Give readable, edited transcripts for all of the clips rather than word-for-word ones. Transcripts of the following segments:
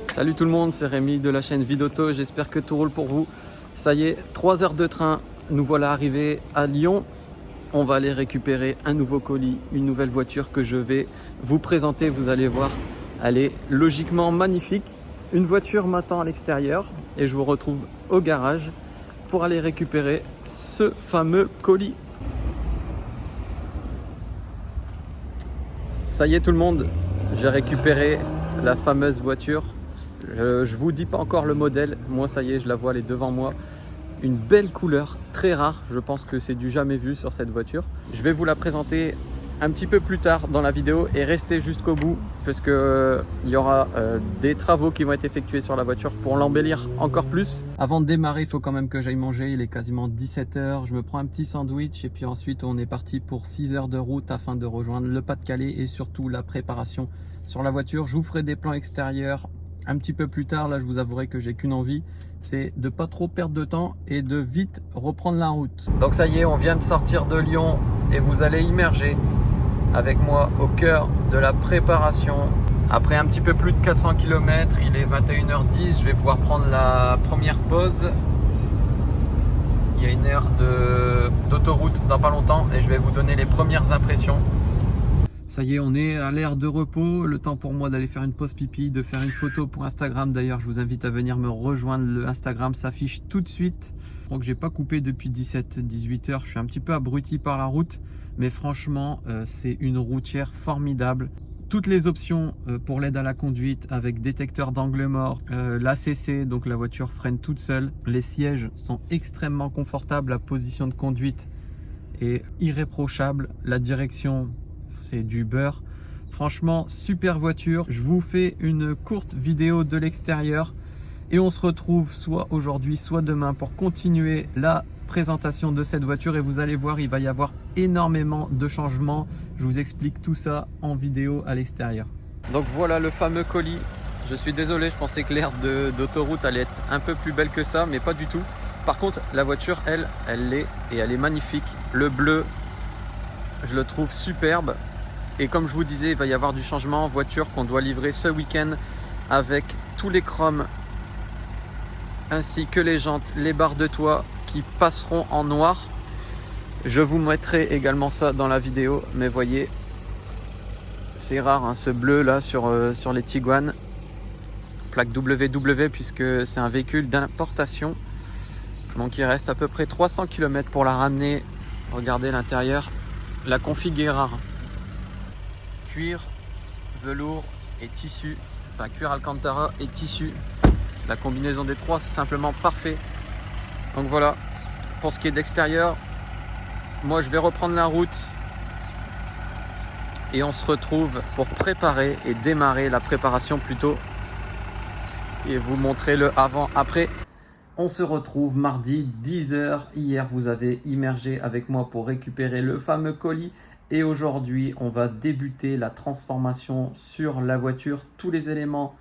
Salut tout le monde, c'est Rémi de la chaîne Vidauto, j'espère que tout roule pour vous. Ça y est, 3 heures de train, nous voilà arrivés à Lyon. On va aller récupérer un nouveau colis, une nouvelle voiture que je vais vous présenter. Vous allez voir, elle est logiquement magnifique. Une voiture m'attend à l'extérieur et je vous retrouve au garage pour aller récupérer ce fameux colis. Ça y est tout le monde, j'ai récupéré la fameuse voiture. Je vous dis pas encore le modèle, moi ça y est, je la vois, elle est devant moi. Une belle couleur, très rare, je pense que c'est du jamais vu sur cette voiture. Je vais vous la présenter un petit peu plus tard dans la vidéo et restez jusqu'au bout parce que il y aura des travaux qui vont être effectués sur la voiture pour l'embellir encore plus. Avant de démarrer, il faut quand même que j'aille manger, il est quasiment 17 h. Je me prends un petit sandwich et puis ensuite on est parti pour 6 heures de route afin de rejoindre le Pas-de-Calais et surtout la préparation sur la voiture. Je vous ferai des plans extérieurs un petit peu plus tard. Là, je vous avouerai que j'ai qu'une envie, c'est de pas trop perdre de temps et de vite reprendre la route. Donc ça y est, on vient de sortir de Lyon et vous allez immerger avec moi au cœur de la préparation. Après un petit peu plus de 400 km, il est 21 h 10, je vais pouvoir prendre la première pause. Il y a 1 heure d'autoroute dans pas longtemps et je vais vous donner les premières impressions. Ça y est, on est à l'ère de repos, le temps pour moi d'aller faire une pause pipi, de faire une photo pour Instagram. D'ailleurs, je vous invite à venir me rejoindre, le Instagram s'affiche tout de suite. Je crois que j'ai pas coupé depuis 17-18 heures, je suis un petit peu abruti par la route, mais franchement, c'est une routière formidable. Toutes les options pour l'aide à la conduite avec détecteur d'angle mort, l'ACC, donc la voiture freine toute seule. Les sièges sont extrêmement confortables, la position de conduite est irréprochable, la direction c'est du beurre. Franchement, super voiture. Je vous fais une courte vidéo de l'extérieur et on se retrouve soit aujourd'hui, soit demain pour continuer la présentation de cette voiture. Et vous allez voir, il va y avoir énormément de changements. Je vous explique tout ça en vidéo à l'extérieur. Donc voilà le fameux colis. Je suis désolé, je pensais que l'aire d'autoroute allait être un peu plus belle que ça, mais pas du tout. Par contre, la voiture, elle est magnifique. Le bleu, je le trouve superbe. Et comme je vous disais, il va y avoir du changement. Voiture qu'on doit livrer ce week-end avec tous les chromes ainsi que les jantes, les barres de toit qui passeront en noir. Je vous mettrai également ça dans la vidéo. Mais voyez, c'est rare hein, ce bleu là sur les Tiguan. Plaque WW puisque c'est un véhicule d'importation. Donc il reste à peu près 300 km pour la ramener. Regardez l'intérieur. La config est rare. Cuir, velours et tissu, enfin cuir Alcantara et tissu. La combinaison des trois, c'est simplement parfait. Donc voilà, pour ce qui est d'extérieur, moi je vais reprendre la route et on se retrouve pour préparer et démarrer la préparation plutôt et vous montrer le avant-après. On se retrouve mardi 10 h. Hier, vous avez immergé avec moi pour récupérer le fameux colis. Et aujourd'hui, on va débuter la transformation sur la voiture. Tous les éléments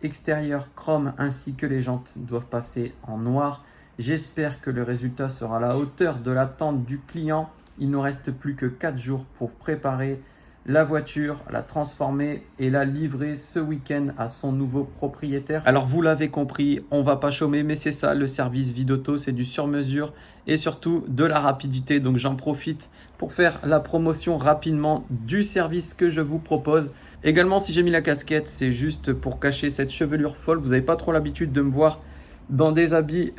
extérieurs chrome ainsi que les jantes doivent passer en noir. J'espère que le résultat sera à la hauteur de l'attente du client. Il ne nous reste plus que 4 jours pour préparer la voiture, la transformer et la livrer ce week-end à son nouveau propriétaire. Alors vous l'avez compris, on va pas chômer, mais c'est ça le service Vidauto, c'est du sur-mesure et surtout de la rapidité. Donc j'en profite pour faire la promotion rapidement du service que je vous propose. Également, si j'ai mis la casquette, c'est juste pour cacher cette chevelure folle. Vous n'avez pas trop l'habitude de me voir dans des habits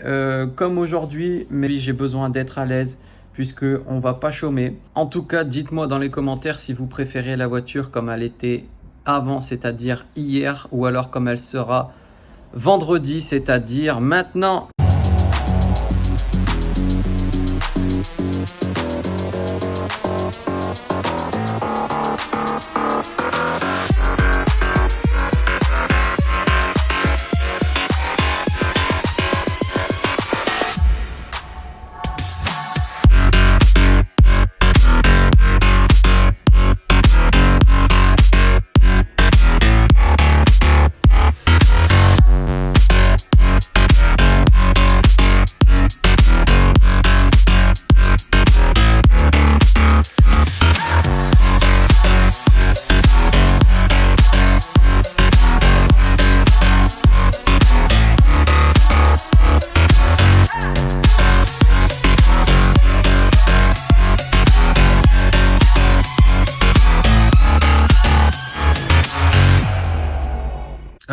comme aujourd'hui, mais j'ai besoin d'être à l'aise puisqu'on ne va pas chômer. En tout cas, dites-moi dans les commentaires si vous préférez la voiture comme elle était avant, c'est-à-dire hier, ou alors comme elle sera vendredi, c'est-à-dire maintenant.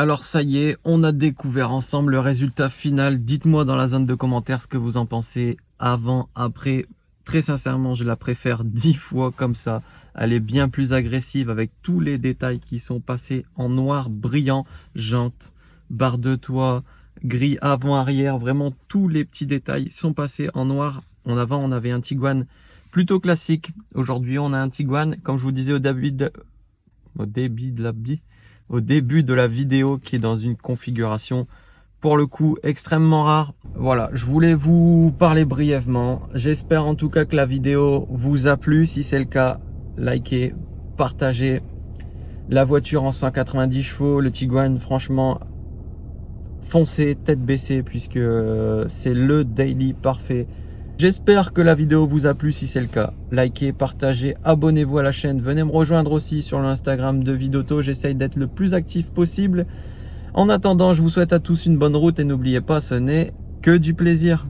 Alors ça y est, on a découvert ensemble le résultat final. Dites-moi dans la zone de commentaires ce que vous en pensez avant, après. Très sincèrement, je la préfère 10 fois comme ça. Elle est bien plus agressive avec tous les détails qui sont passés en noir brillant. Jantes, barre de toit, grille avant-arrière. Vraiment tous les petits détails sont passés en noir. En avant, on avait un Tiguan plutôt classique. Aujourd'hui, on a un Tiguan, comme je vous disais au début de la vidéo, qui est dans une configuration pour le coup extrêmement rare. Voilà, je voulais vous parler brièvement. J'espère en tout cas que la vidéo vous a plu. Si c'est le cas, likez, partagez. La voiture en 190 chevaux, le Tiguan, franchement, foncez tête baissée puisque c'est le daily parfait. J'espère que la vidéo vous a plu. Si c'est le cas, likez, partagez, abonnez-vous à la chaîne. Venez me rejoindre aussi sur l'Instagram de Vidauto. J'essaye d'être le plus actif possible. En attendant, je vous souhaite à tous une bonne route et n'oubliez pas, ce n'est que du plaisir.